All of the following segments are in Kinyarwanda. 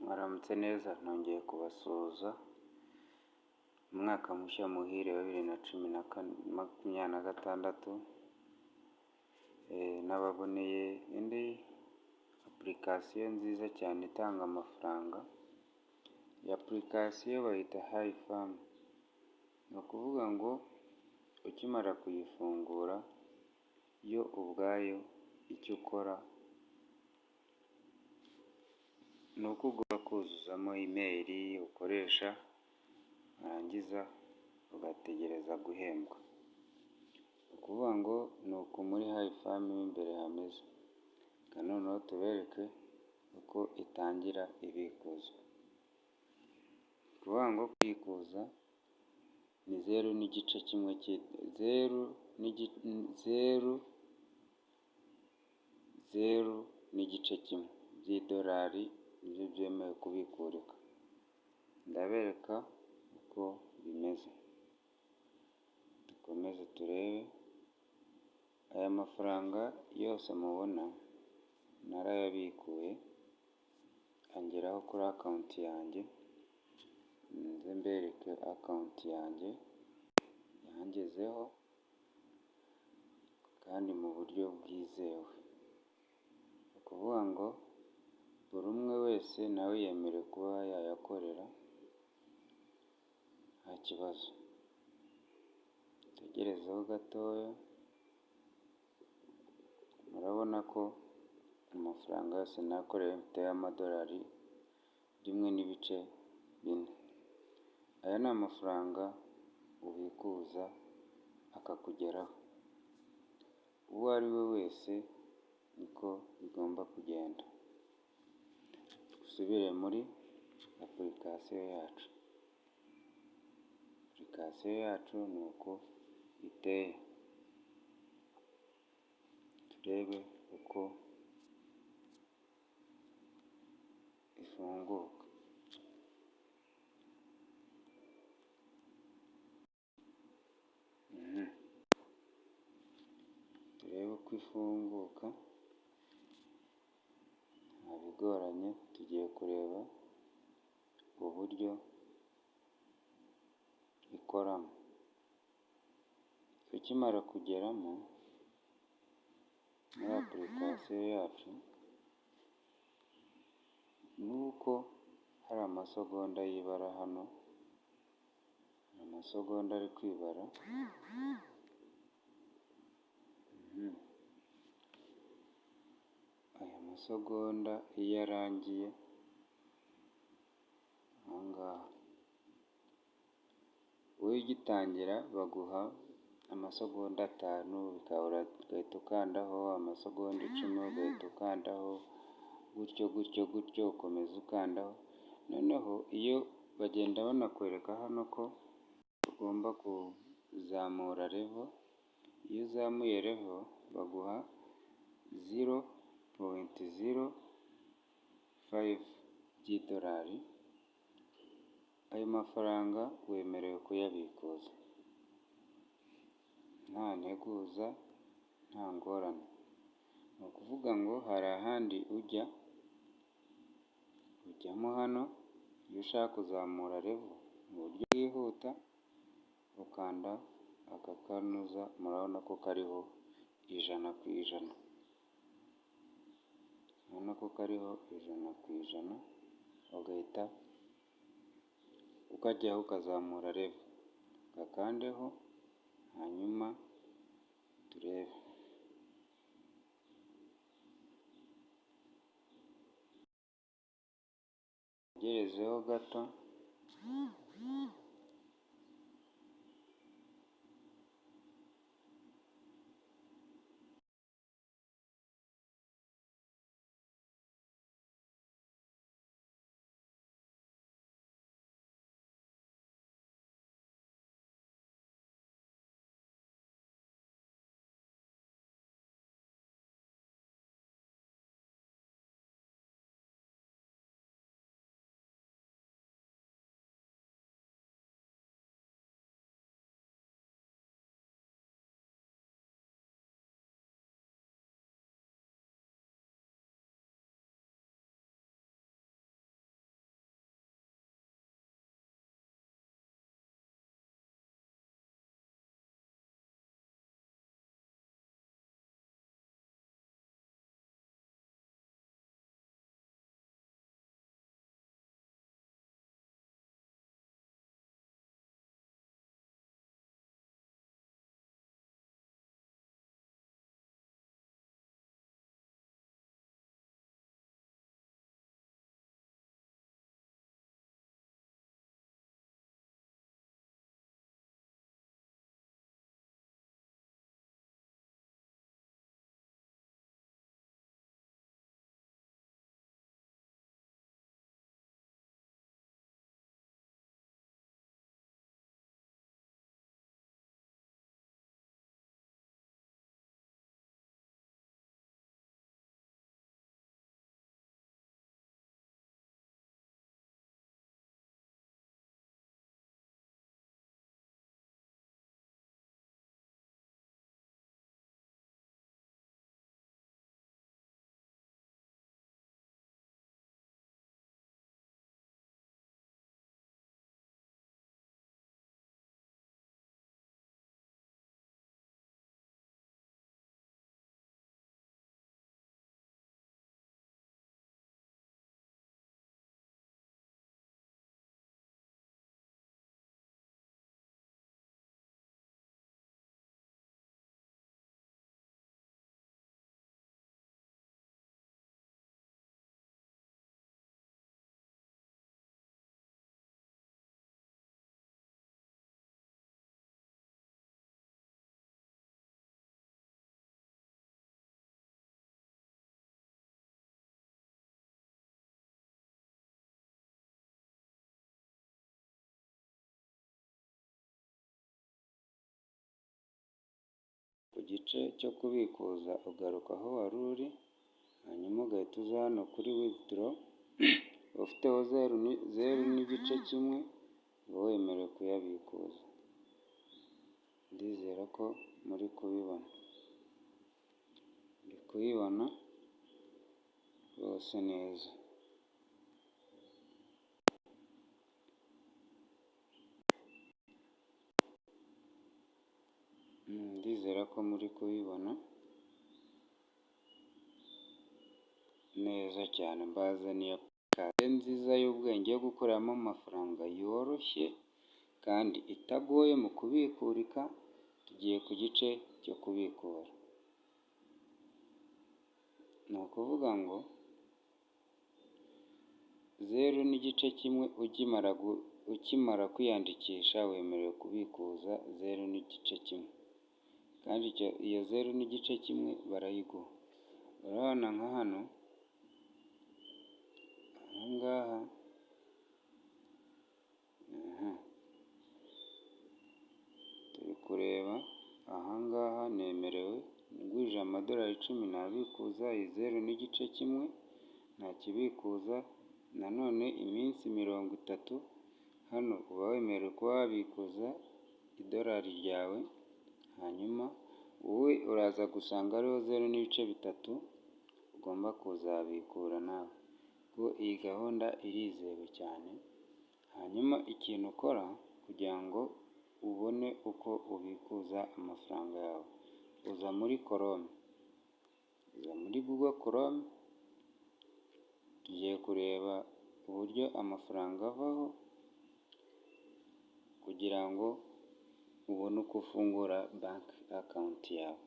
Mwaramutse neza, nongeye kubasuhuza, umwaka mushya muhire wa 2026, nababoneye indi application nziza cyane itanga amafaranga. Iyi application bayita HiFarm, ni ukuvuga ngo ukimara kuyifungura yo ubwayo icyo ukora ni uko ugomba kuzuzamo email ukoresha, warangiza ugategereza guhembwa. Ni ukuvuga ngo ni uku muri HiFarm mo imbere hameze. Reka noneho tubereke uko itangira ibikuzwa. Ni ukuvuga ngo kwikuza ni 0.1 by'idolari nibyo byemewe kubikurika. Ndabereka uko bimeze. Dukomeze turebe. Aya mafaranga yose mubona narayabikuye angeraho kuri account yanjye. Nze mbereke account yanjye yangezeho kandi mu buryo bwizewe. Ni ukuvuga ngo buri umwe wese nawe yemerewe kuba yayakorera nta kibazo. Tegerezeho gatoya, murabona ko amafaranga yose nakoreye mfiteho amadolari 1.4. Aya ni amafaranga ubikuza akakugeraho. Uwo ari we wese niko bigomba kugenda. Dusubire muri application yacu. Application yacu ni uko iteye. Turebe uko ifunguka. Turebe uko ifunguka, nta bigoranye. Tugiye kureba uburyo ikoramo. Ukimara kugeramo muri application yacu, nuko hari amasegonda y'ibara hano, amasegonda ari kwibara. Aya masegonda iyo arangiye ahangaha, wowe ugitangira baguha amasegonda 5, ugahita ukandaho amasegonda 10, ugahita ukandaho gutyo ukomeza ukandaho. Noneho iyo bagenda banakwereka hano ko ugomba kuzamura level. Iyo uzamuye level baguha 0.05 by'idolari. Ayo mafaranga wemerewe kuyabikuza nta nteguza, nta ngorane. Ni ukuvuga ngo hari ahandi ujyamo hano iyo ushaka kuzamura level mu buryo bwihuta, ukanda aka kanuza, murabona ko kariho 100%. Urabona ko kariho 100%, ugahita ukajyaho ukazamura level, gakandeho hanyuma turebe. Tegerezeho gato. gice cyo kubikuza ugaruka aho wari uri, hanyuma ugahita uza hano kuri withdraw, ufiteho zeru n'igice kimwe uba wemerewe kuyabikuza. Ndizera ko muri kubibona, muri kubibona rwose neza. Ndizera ko muri kubibona neza cyane. Mbazaniye application nziza y'ubwenge yo gukoreramo amafaranga yoroshye kandi itagoye mu kubikurika. Tugiye ku gice cyo kubikura. Ni ukuvuga ngo zeru n'igice kimwe ukimara kwiyandikisha wemerewe kubikuza zeru n'igice kimwe, kandi iyo zeru n'igice kimwe barayiguha. Urabona nka hano, aha ngaha, turi kureba aha ngaha, nemerewe ngurije amadolari 10 nabikuza iyi zeru n'igice kimwe, ntakibikuza nanone iminsi 30. Hano uba wemerewe kuba wabikuza idolari ryawe, hanyuma wowe uraza gusanga ariho 0.3 ugomba kuzabikura nawe, kuko iyi gahunda irizewe cyane. Hanyuma ikintu ukora kugira ngo ubone uko ubikuza amafaranga yawe, uza muri Chrome, uza muri Google Chrome, tugiye kureba uburyo amafaranga avaho kugira ngo ubone uko ufungura bank account yawe.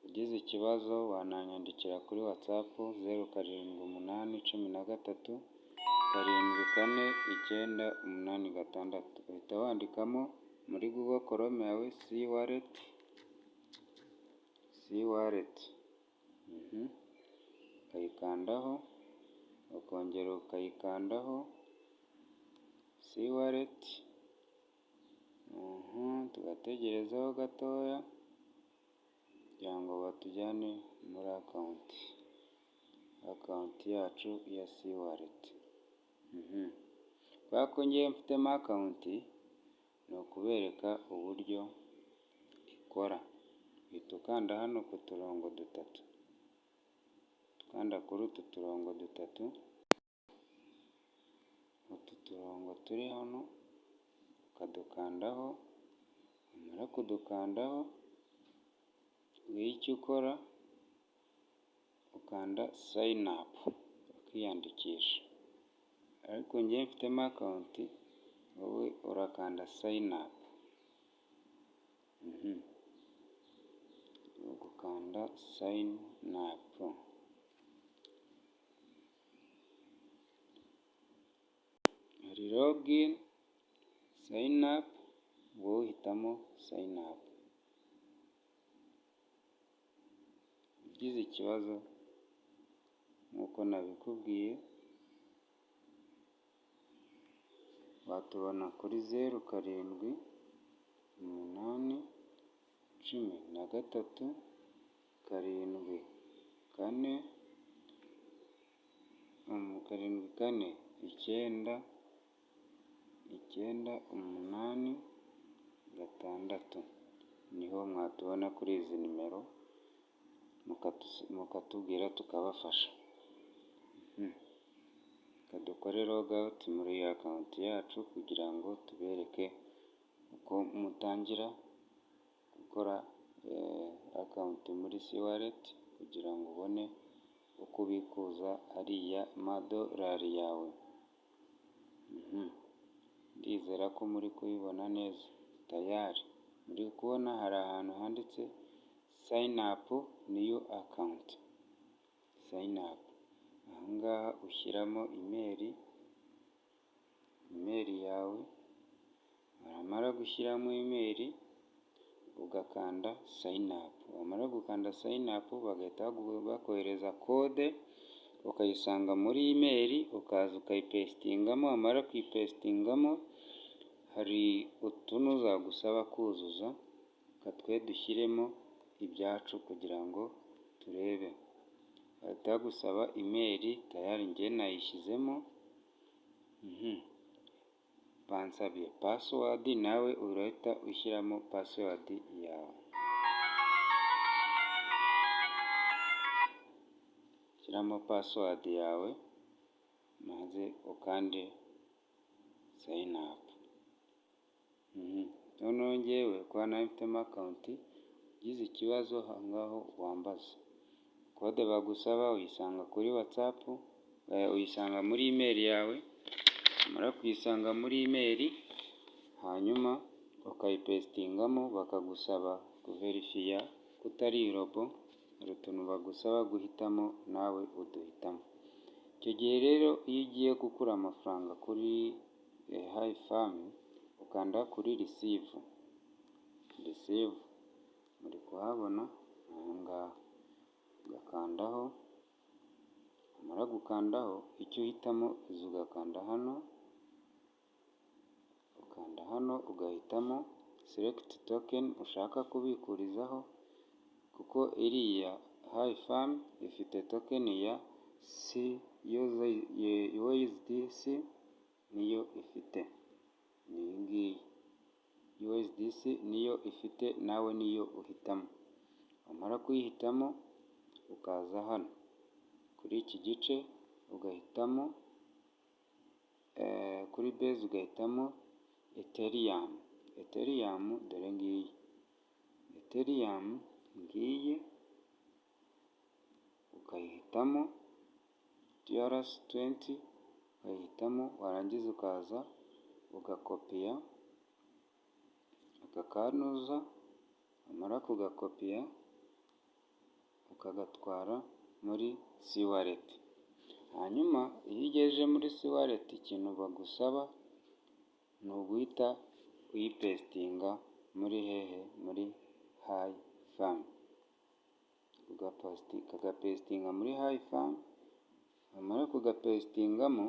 Ugize ikibazo wananyandikira kuri WhatsApp 0783749886. Uhita wandikamo muri Google Chrome yawe C-Wallet, ukayikandaho, ukongera ukayikandaho C-Wallet, tugategerezaho gatoya kugira ngo batujyane muri akawunti yacu ya C-Wallet. Kubera ko ngiye mfitemo akawunti, ni ukubereka uburyo ikora. Uhita ukanda hano ku turongo dutatu, ukanda kuri utu turongo dutatu, utu turongo turi hano ukadukandaho. Umara kudukandaho, icyo ukora ukanda sign up, ukiyandikisha. Ariko ngiye mfitemo akawunti, wowe urakanda sign up. Gukanda sign up, hari login, sign up, wowe uhitamo sign up. Ugize ikibazo nk'uko nabikubwiye, watubona kuri 078374948986. Niho mwatubona kuri izi nimero, mukatubwira tukabafasha. Dukore log out muri iyi akawunti yacu kugira ngo tubereke uko mutangira gukora akawunti muri C-Wallet kugira ngo ubone uko ubikuza ariya madolari yawe. Ndizera ko muri kubibona neza tayari. Muri kubona hari ahantu handitse sign up new account, sign up. Aha ngaha ushyiramo imeri yawe, wamara gushyiramo imeri ugakanda sign up. Wamara gukanda sign up bagahita bakohereza kode, ukayisanga muri imeri, ukaza ukayipestingamo. Wamara kuyipestingamo hari utunoza gusaba kuzuza, reka twe dushyiremo ibyacu kugira ngo turebe. Bahita bagusaba imeri, tayari njye nayishyizemo. Bansabye pasiwadi, nawe urahita ushyiramo pasiwadi yawe. Shyiramo pasiwadi yawe maze ukande sayini apu. Noneho njyewe kuba nabifitemo akawunti, ugize ikibazo aho ngaho wambaza. Kode bagusaba uyisanga kuri WhatsApp, uyisanga muri imeri yawe, umara kuyisanga muri imeri, hanyuma ukayipesitingamo, bakagusaba kuverifiya ko utari robo, hari utuntu bagusaba guhitamo nawe uduhitamo. Icyo gihe rero iyo ugiye gukura amafaranga kuri Highfarm, ukanda kuri receive, muri kuhabona aha ngaha, ugakandaho, umara gukandaho icyo uhitamo uza ugakanda hano, ukanda hano ugahitamo select token ushaka kubikurizaho, kuko iriya Highfarm ifite token ya USDC, niyo ifite, iyi ngiyi USDC niyo ifite, nawe niyo uhitamo. Wamara kuyihitamo ukaza hano kuri iki gice ugahitamo kuri base ugahitamo Ethereum, dore ngiyi Ethereum ngiyi, ukayihitamo TRC20 ukayihitamo, warangiza ukaza ugakopiya ukakanuza, wamara kugakopiya ukagatwara muri C-Wallet. Hanyuma iyo ugejeje muri C-Wallet, ikintu bagusaba ni uguhita uyipesitinga muri hehe, muri Highfarm, ukagapesitinga muri Highfarm. Wamara kugapesitingamo,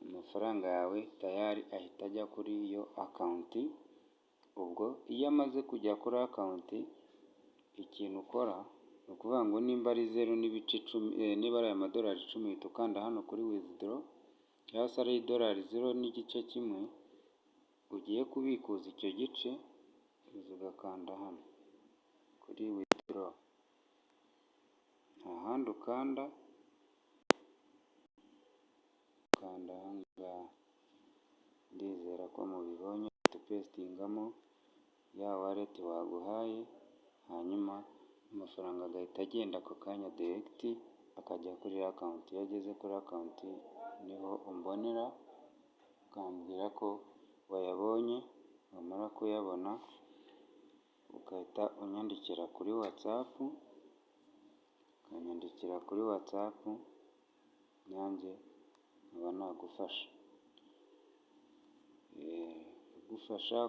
amafaranga yawe tayari ahita ajya kuri iyo akawunti. Ubwo iyo amaze kujya kuri akawunti, ikintu ukora ni ukuvuga ngo nimba ari 0.10, niba ari amadolari 10, uhita ukanda hano kuri withdraw, cyangwa se ari idolari 0.1 ugiye kubikuza icyo gice, uza ugakanda hano kuri withdraw, nta handi ukanda aha ngaha. Ndizera ko mubibonye, upesitingamo ya wallet baguhaye, hanyuma amafaranga agahita agenda ako kanya direct akajya kuri akawunti. Iyo ageze kuri akawunti niho umbonera, ukambwira ko wayabonye. Wamara kuyabona ugahita unyandikira kuri WhatsApp, ukanyandikira kuri WhatsApp, nanjye nkaba nagufasha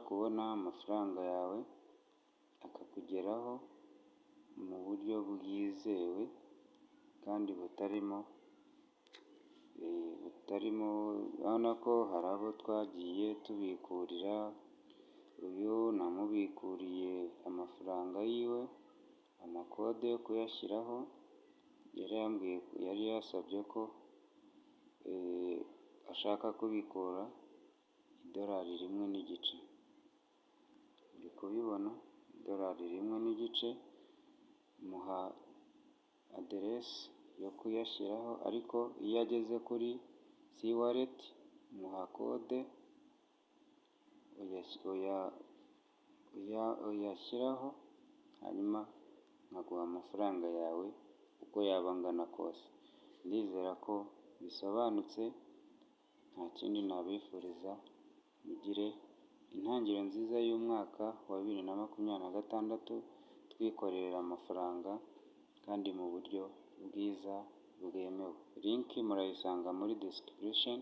kubona amafaranga yawe akakugeraho mu buryo bwizewe kandi butarimo, urabona ko hari abo twagiye tubikurira. Uyu namubikuriye amafaranga yiwe, amakode yo kuyashyiraho, yari yasabye ko ashaka kubikura $1.5. Uri kubibona, $1.5, muha aderesi yo kuyashyiraho, ariko iyo ageze kuri C-Wallet muha kode uyashyiraho, hanyuma nkaguha amafaranga yawe uko yaba angana kose. Ndizera ko bisobanutse, nta kindi nabifuriza, mugire intangiriro nziza y'umwaka wa 2026, twikorera amafaranga kandi mu buryo bwiza bwemewe. Link murayisanga muri description,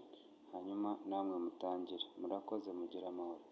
hanyuma namwe mutangire. Murakoze, mugire amahoro.